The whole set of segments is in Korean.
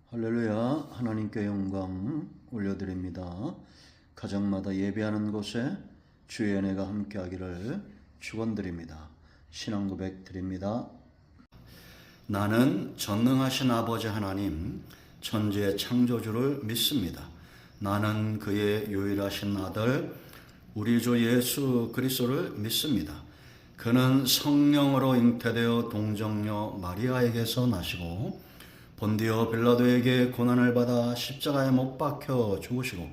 할렐루야. 하나님께 영광 올려드립니다. 가정마다 예배하는 곳에 주의 은혜가 함께하기를 축원드립니다. 신앙 고백 드립니다. 나는 전능하신 아버지 하나님, 천지의 창조주를 믿습니다. 나는 그의 유일하신 아들 우리 주 예수 그리스도를 믿습니다. 그는 성령으로 잉태되어 동정녀 마리아에게서 나시고 본디오 빌라도에게 고난을 받아 십자가에 못 박혀 죽으시고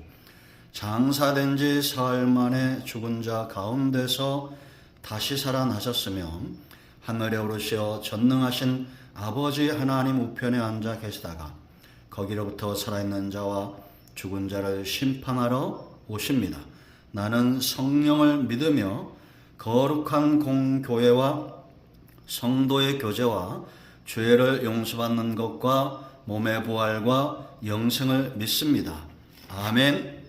장사된 지 사흘 만에 죽은 자 가운데서 다시 살아나셨으며 하늘에 오르시어 전능하신 아버지 하나님 우편에 앉아 계시다가 거기로부터 살아있는 자와 죽은 자를 심판하러 오십니다. 나는 성령을 믿으며 거룩한 공교회와 성도의 교제와 죄를 용서받는 것과 몸의 부활과 영생을 믿습니다. 아멘.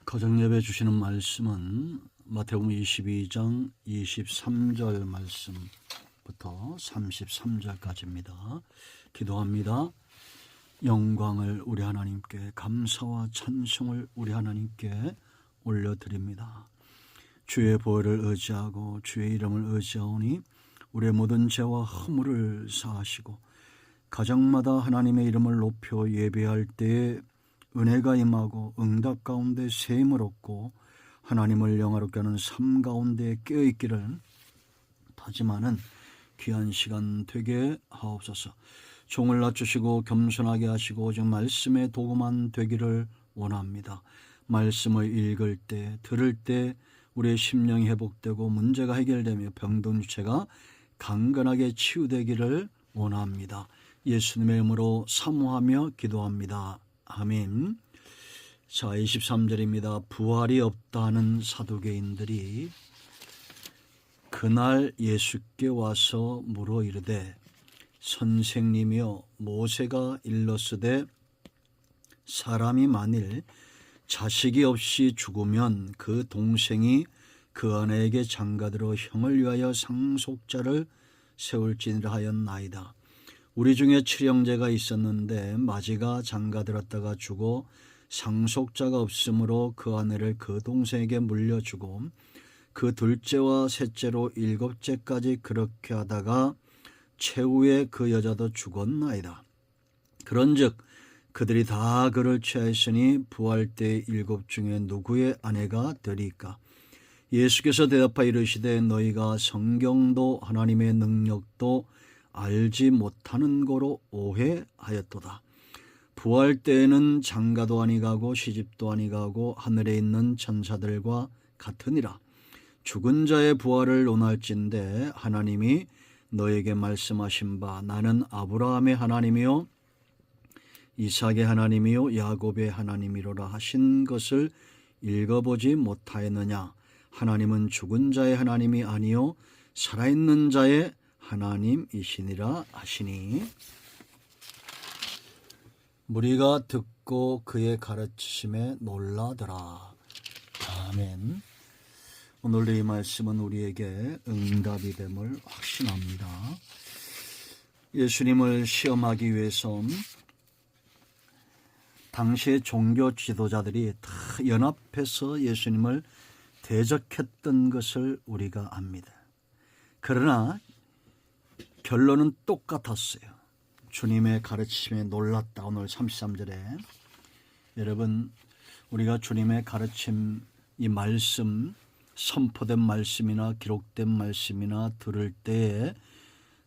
가정예배 주시는 말씀은 마태복음 22장 23절 말씀부터 33절까지입니다. 기도합니다. 영광을 우리 하나님께, 감사와 찬송을 우리 하나님께 올려드립니다. 주의 보혈을 의지하고 주의 이름을 의지하오니 우리의 모든 죄와 허물을 사하시고 가정마다 하나님의 이름을 높여 예배할 때에 은혜가 임하고 응답 가운데 세임을 얻고 하나님을 영화롭게 하는 삶 가운데 깨어있기를 다짐하는 귀한 시간 되게 하옵소서. 종을 낮추시고 겸손하게 하시고 오직 말씀의 도구만 되기를 원합니다. 말씀을 읽을 때, 들을 때 우리의 심령이 회복되고 문제가 해결되며 병든 육체가 강건하게 치유되기를 원합니다. 예수님의 이름으로 사모하며 기도합니다. 아멘. 자, 23절입니다. 부활이 없다는 사두개인들이 그날 예수께 와서 물어 이르되 선생님이여, 모세가 일렀으되 사람이 만일 자식이 없이 죽으면 그 동생이 그 아내에게 장가들어 형을 위하여 상속자를 세울지니라 하였나이다. 우리 중에 칠형제가 있었는데 마지가 장가들었다가 죽어 상속자가 없으므로 그 아내를 그 동생에게 물려주고 그 둘째와 셋째로 일곱째까지 그렇게 하다가 최후에 그 여자도 죽었나이다. 그런즉 그들이 다 그를 취하였으니 부활 때 일곱 중에 누구의 아내가 되리까? 예수께서 대답하여 이르시되 너희가 성경도 하나님의 능력도 알지 못하는 거로 오해하였도다. 부활 때에는 장가도 아니가고 시집도 아니가고 하늘에 있는 천사들과 같으니라. 죽은 자의 부활을 논할진대 하나님이 너에게 말씀하신 바 나는 아브라함의 하나님이요 이삭의 하나님이요 야곱의 하나님이로라 하신 것을 읽어보지 못하였느냐. 하나님은 죽은 자의 하나님이 아니요 살아있는 자의 하나님이시니라 하시니 무리가 듣고 그의 가르치심에 놀라더라. 아멘. 오늘 이 말씀은 우리에게 응답이 됨을 확신합니다. 예수님을 시험하기 위해서 당시의 종교 지도자들이 다 연합해서 예수님을 대적했던 것을 우리가 압니다. 그러나 결론은 똑같았어요. 주님의 가르침에 놀랐다. 오늘 33절에 여러분, 우리가 주님의 가르침, 이 말씀, 선포된 말씀이나 기록된 말씀이나 들을 때에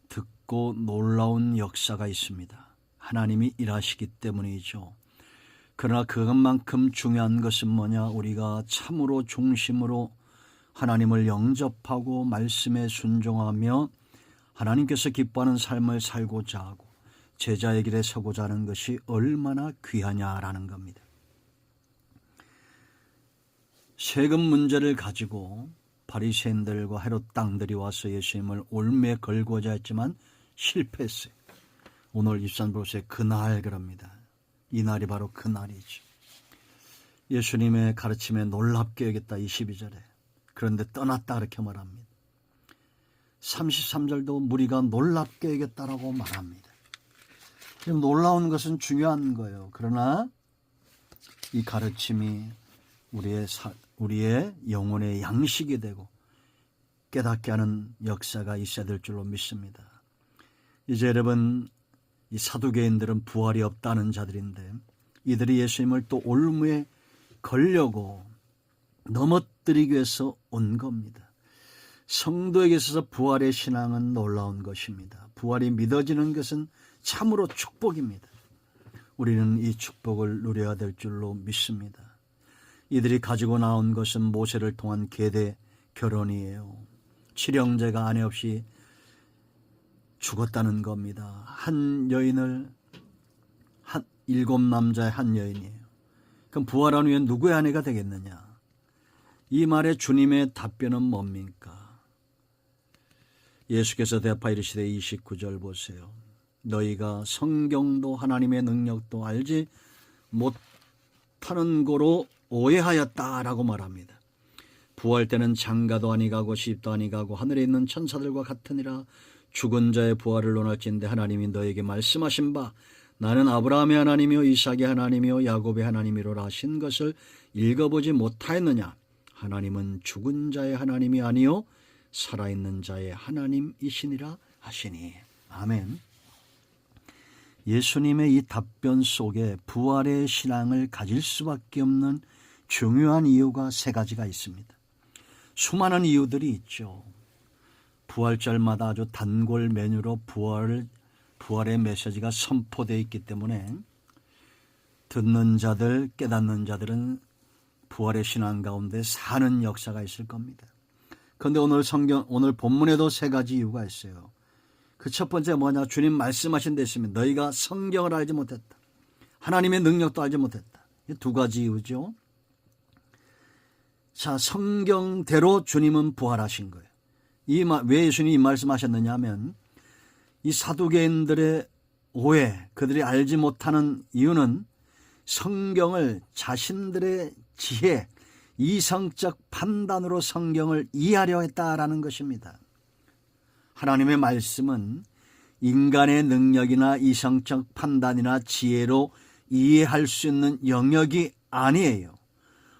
듣고 놀라운 역사가 있습니다. 하나님이 일하시기 때문이죠. 그러나 그것만큼 중요한 것은 뭐냐? 우리가 참으로 중심으로 하나님을 영접하고 말씀에 순종하며 하나님께서 기뻐하는 삶을 살고자 하고 제자의 길에 서고자 하는 것이 얼마나 귀하냐라는 겁니다. 세금 문제를 가지고 바리새인들과 헤롯 당들이 와서 예수님을 올매 걸고자 했지만 실패했어요. 오늘 23절에 그날 그럽니다. 이 날이 바로 그 날이죠. 예수님의 가르침에 놀랍게 여겼다. 22절에. 그런데 떠났다 그렇게 말합니다. 33절도 무리가 놀랍게 여겼다라고 말합니다. 놀라운 것은 중요한 거예요. 그러나 이 가르침이 우리의 영혼의 양식이 되고 깨닫게 하는 역사가 있어야 될 줄로 믿습니다. 이제 여러분, 이 사두개인들은 부활이 없다는 자들인데 이들이 예수님을 또 올무에 걸려고 넘어뜨리기 위해서 온 겁니다. 성도에게 있어서 부활의 신앙은 놀라운 것입니다. 부활이 믿어지는 것은 참으로 축복입니다. 우리는 이 축복을 누려야 될 줄로 믿습니다. 이들이 가지고 나온 것은 모세를 통한 계대 결혼이에요. 칠형제가 아내 없이 죽었다는 겁니다. 한 여인을 7남자의 한 여인이에요. 그럼 부활한 후에 누구의 아내가 되겠느냐? 이 말에 주님의 답변은 뭡니까? 예수께서 대답하 이르시되 29절 보세요. 너희가 성경도 하나님의 능력도 알지 못하는 거로 오해하였다라고 말합니다. 부활 때는 장가도 아니 가고 시집도 아니 가고 하늘에 있는 천사들과 같으니라. 죽은 자의 부활을 논할진대 하나님이 너에게 말씀하신 바 나는 아브라함의 하나님이요 이삭의 하나님이요 야곱의 하나님이로라 하신 것을 읽어보지 못하였느냐? 하나님은 죽은 자의 하나님이 아니요 살아있는 자의 하나님이시니라 하시니. 아멘. 예수님의 이 답변 속에 부활의 신앙을 가질 수밖에 없는 중요한 이유가 세 가지가 있습니다. 수많은 이유들이 있죠. 부활절마다 아주 단골 메뉴로 부활의 메시지가 선포되어 있기 때문에 듣는 자들, 깨닫는 자들은 부활의 신앙 가운데 사는 역사가 있을 겁니다. 그런데 오늘 본문에도 세 가지 이유가 있어요. 그 첫 번째 뭐냐? 주님 말씀하신 데 있으면 너희가 성경을 알지 못했다. 하나님의 능력도 알지 못했다. 이 두 가지 이유죠. 자, 성경대로 주님은 부활하신 거예요. 왜 예수님이 이 말씀하셨느냐 하면 이 사두개인들의 오해, 그들이 알지 못하는 이유는 성경을 자신들의 지혜, 이성적 판단으로 성경을 이해하려 했다라는 것입니다. 하나님의 말씀은 인간의 능력이나 이성적 판단이나 지혜로 이해할 수 있는 영역이 아니에요.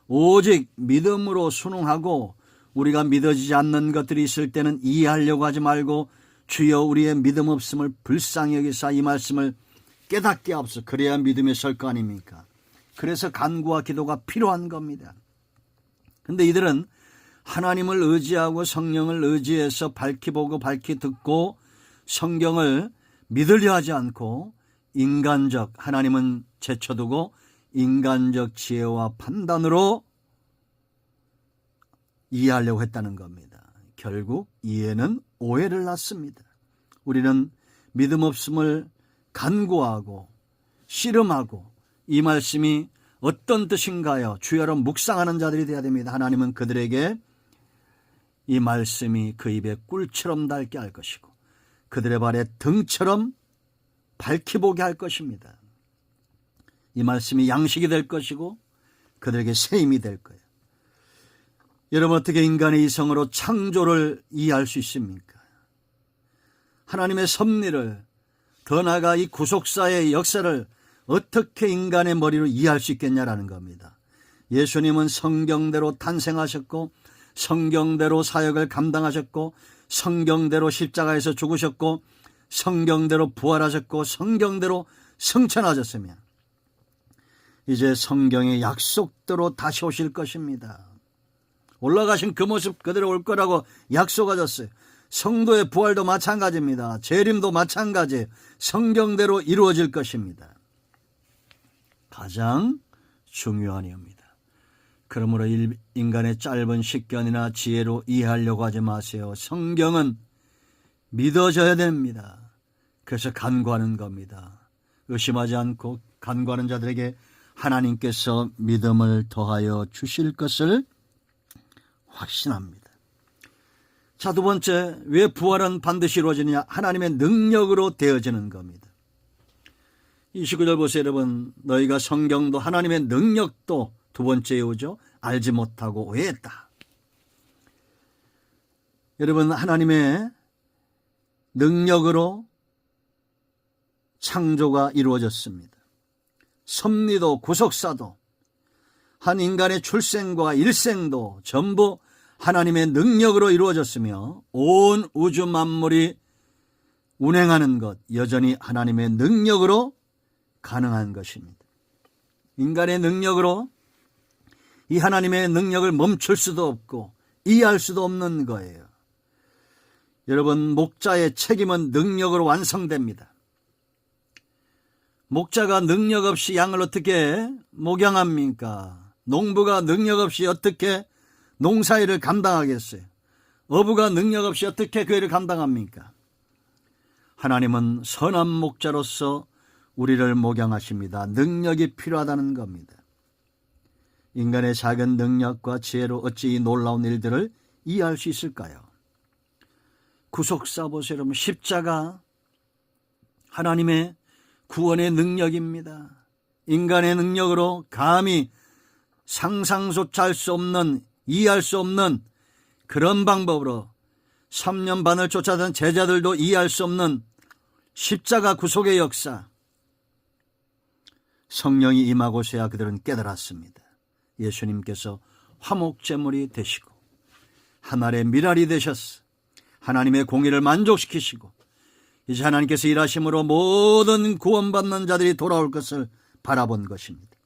오직 믿음으로 순응하고 우리가 믿어지지 않는 것들이 있을 때는 이해하려고 하지 말고 주여 우리의 믿음 없음을 불쌍히 여기사 이 말씀을 깨닫게 하옵소서. 그래야 믿음이 설 거 아닙니까? 그래서 간구와 기도가 필요한 겁니다. 그런데 이들은 하나님을 의지하고 성령을 의지해서 밝히 보고 밝히 듣고 성경을 믿으려 하지 않고 인간적, 하나님은 제쳐두고 인간적 지혜와 판단으로 이해하려고 했다는 겁니다. 결국 이해는 오해를 낳습니다. 우리는 믿음 없음을 간구하고 씨름하고 이 말씀이 어떤 뜻인가요? 주여로 묵상하는 자들이 되어야 됩니다. 하나님은 그들에게 이 말씀이 그 입에 꿀처럼 닳게 할 것이고 그들의 발에 등처럼 밝히 보게 할 것입니다. 이 말씀이 양식이 될 것이고 그들에게 새 힘이 될 거예요. 여러분, 어떻게 인간의 이성으로 창조를 이해할 수 있습니까? 하나님의 섭리를, 더 나아가 이 구속사의 역사를 어떻게 인간의 머리로 이해할 수 있겠냐라는 겁니다. 예수님은 성경대로 탄생하셨고 성경대로 사역을 감당하셨고 성경대로 십자가에서 죽으셨고 성경대로 부활하셨고 성경대로 승천하셨으며 이제 성경의 약속대로 다시 오실 것입니다. 올라가신 그 모습 그대로 올 거라고 약속하셨어요. 성도의 부활도 마찬가지입니다. 재림도 마찬가지예요. 성경대로 이루어질 것입니다. 가장 중요한 이유입니다. 그러므로 인간의 짧은 식견이나 지혜로 이해하려고 하지 마세요. 성경은 믿어져야 됩니다. 그래서 간구하는 겁니다. 의심하지 않고 간구하는 자들에게 하나님께서 믿음을 더하여 주실 것을 확신합니다. 자, 두 번째, 왜 부활은 반드시 이루어지느냐? 하나님의 능력으로 되어지는 겁니다. 29절 보세요, 여러분. 너희가 성경도 하나님의 능력도 두 번째 이유죠. 알지 못하고 오해했다. 여러분, 하나님의 능력으로 창조가 이루어졌습니다. 섭리도 구속사도 한 인간의 출생과 일생도 전부 하나님의 능력으로 이루어졌으며 온 우주 만물이 운행하는 것 여전히 하나님의 능력으로 가능한 것입니다. 인간의 능력으로 이 하나님의 능력을 멈출 수도 없고 이해할 수도 없는 거예요. 여러분, 목자의 책임은 능력으로 완성됩니다. 목자가 능력 없이 양을 어떻게 목양합니까? 농부가 능력 없이 어떻게 농사일을 감당하겠어요? 어부가 능력 없이 어떻게 그 일을 감당합니까? 하나님은 선한 목자로서 우리를 목양하십니다. 능력이 필요하다는 겁니다. 인간의 작은 능력과 지혜로 어찌 이 놀라운 일들을 이해할 수 있을까요? 구속사 보세요, 여러분. 십자가 하나님의 구원의 능력입니다. 인간의 능력으로 감히 상상조차 할 수 없는, 이해할 수 없는 그런 방법으로 3년 반을 쫓아던 제자들도 이해할 수 없는 십자가 구속의 역사, 성령이 임하고서야 그들은 깨달았습니다. 예수님께서 화목제물이 되시고 하늘의 미랄이 되셨어. 하나님의 공의를 만족시키시고 이제 하나님께서 일하심으로 모든 구원받는 자들이 돌아올 것을 바라본 것입니다.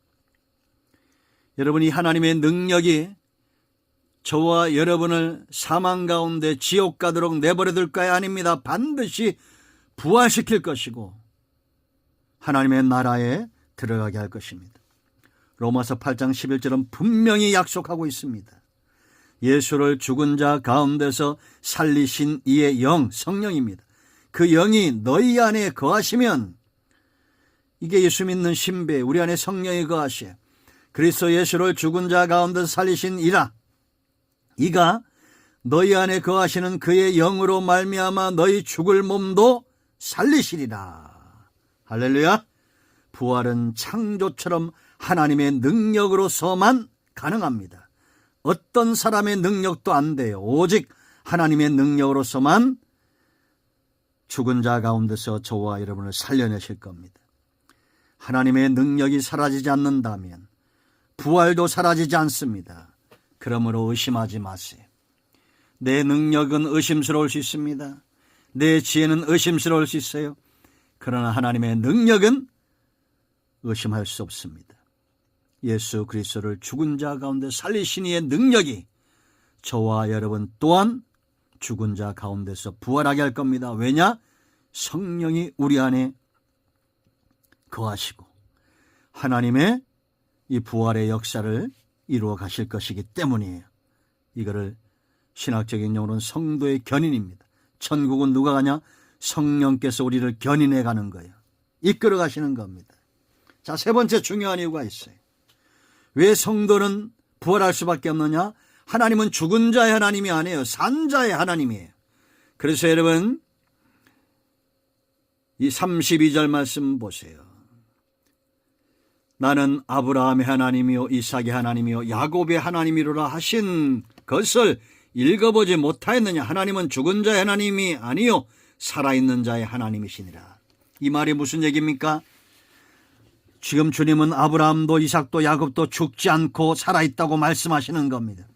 여러분, 이 하나님의 능력이 저와 여러분을 사망 가운데 지옥 가도록 내버려둘까요? 아닙니다. 반드시 부활시킬 것이고 하나님의 나라에 들어가게 할 것입니다. 로마서 8장 11절은 분명히 약속하고 있습니다. 예수를 죽은 자 가운데서 살리신 이의 영, 성령입니다. 그 영이 너희 안에 거하시면, 이게 예수 믿는 신비, 우리 안에 성령이 거하시어 그리스도 예수를 죽은 자 가운데서 살리신 이라, 이가 너희 안에 거하시는 그의 영으로 말미암아 너희 죽을 몸도 살리시리라. 할렐루야. 부활은 창조처럼 하나님의 능력으로서만 가능합니다. 어떤 사람의 능력도 안 돼요. 오직 하나님의 능력으로서만 죽은 자 가운데서 저와 여러분을 살려내실 겁니다. 하나님의 능력이 사라지지 않는다면 부활도 사라지지 않습니다. 그러므로 의심하지 마세요. 내 능력은 의심스러울 수 있습니다. 내 지혜는 의심스러울 수 있어요. 그러나 하나님의 능력은 의심할 수 없습니다. 예수 그리스도를 죽은 자 가운데 살리신 이의 능력이 저와 여러분 또한 죽은 자 가운데서 부활하게 할 겁니다. 왜냐? 성령이 우리 안에 거하시고 하나님의 이 부활의 역사를 이루어 가실 것이기 때문이에요. 이거를 신학적인 용어로는 성도의 견인입니다. 천국은 누가 가냐? 성령께서 우리를 견인해 가는 거예요. 이끌어 가시는 겁니다. 자, 세 번째 중요한 이유가 있어요. 왜 성도는 부활할 수밖에 없느냐? 하나님은 죽은 자의 하나님이 아니에요. 산 자의 하나님이에요. 그래서 여러분, 이 32절 말씀 보세요. 나는 아브라함의 하나님이요 이삭의 하나님이요 야곱의 하나님이로라 하신 것을 읽어보지 못하였느냐? 하나님은 죽은 자의 하나님이 아니요 살아있는 자의 하나님이시니라. 이 말이 무슨 얘기입니까? 지금 주님은 아브라함도 이삭도 야곱도 죽지 않고 살아있다고 말씀하시는 겁니다.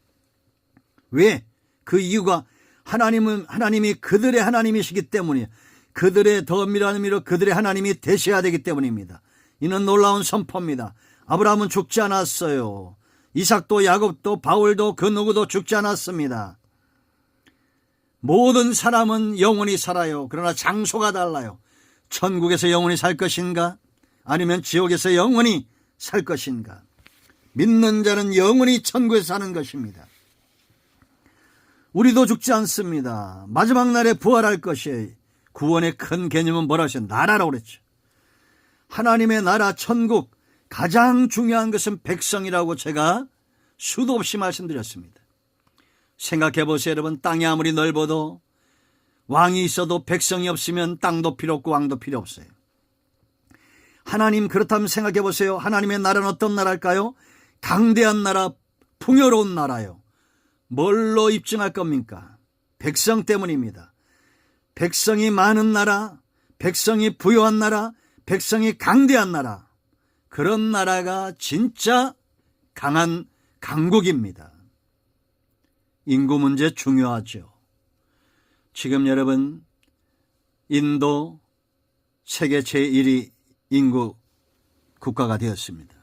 왜? 그 이유가 하나님이 그들의 하나님이시기 때문이에요. 그들의 더 밀한 의미로 그들의 하나님이 되셔야 되기 때문입니다. 이는 놀라운 선포입니다. 아브라함은 죽지 않았어요. 이삭도 야곱도 바울도 그 누구도 죽지 않았습니다. 모든 사람은 영원히 살아요. 그러나 장소가 달라요. 천국에서 영원히 살 것인가? 아니면 지옥에서 영원히 살 것인가? 믿는 자는 영원히 천국에서 사는 것입니다. 우리도 죽지 않습니다. 마지막 날에 부활할 것이에요. 구원의 큰 개념은 뭐라고 했어요? 나라라고 그랬죠. 하나님의 나라, 천국, 가장 중요한 것은 백성이라고 제가 수도 없이 말씀드렸습니다. 생각해 보세요, 여러분. 땅이 아무리 넓어도 왕이 있어도 백성이 없으면 땅도 필요 없고 왕도 필요 없어요. 하나님, 그렇다면 생각해 보세요. 하나님의 나라는 어떤 나라일까요? 강대한 나라, 풍요로운 나라요. 뭘로 입증할 겁니까? 백성 때문입니다. 백성이 많은 나라, 백성이 부유한 나라, 백성이 강대한 나라, 그런 나라가 진짜 강한 강국입니다. 인구 문제 중요하죠. 지금 여러분, 인도 세계 제1위 인구 국가가 되었습니다.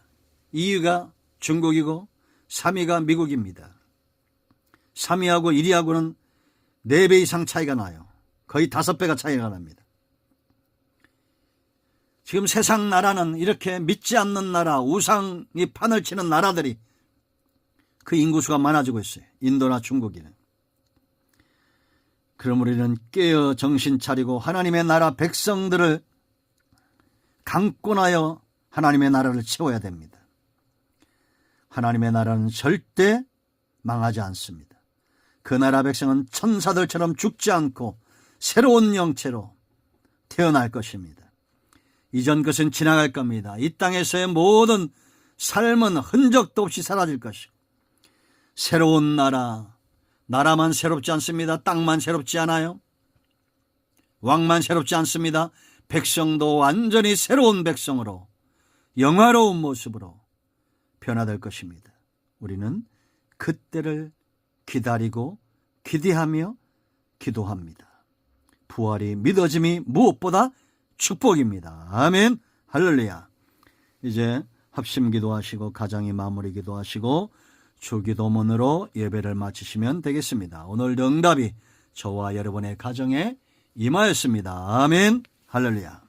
2위가 중국이고 3위가 미국입니다. 3위하고 1위하고는 4배 이상 차이가 나요. 거의 5배가 차이가 납니다. 지금 세상 나라는 이렇게 믿지 않는 나라, 우상이 판을 치는 나라들이 그 인구수가 많아지고 있어요. 인도나 중국이는. 그럼 우리는 깨어 정신 차리고 하나님의 나라 백성들을 강권하여 하나님의 나라를 채워야 됩니다. 하나님의 나라는 절대 망하지 않습니다. 그 나라 백성은 천사들처럼 죽지 않고 새로운 영체로 태어날 것입니다. 이전 것은 지나갈 겁니다. 이 땅에서의 모든 삶은 흔적도 없이 사라질 것이고, 새로운 나라만 새롭지 않습니다. 땅만 새롭지 않아요. 왕만 새롭지 않습니다. 백성도 완전히 새로운 백성으로 영화로운 모습으로 변화될 것입니다. 우리는 그때를 기다리고 기대하며 기도합니다. 부활이 믿어짐이 무엇보다 축복입니다. 아멘. 할렐루야. 이제 합심 기도하시고 가정의 마무리 기도하시고 주기도문으로 예배를 마치시면 되겠습니다. 오늘도 응답이 저와 여러분의 가정에 임하였습니다. 아멘. 할렐루야.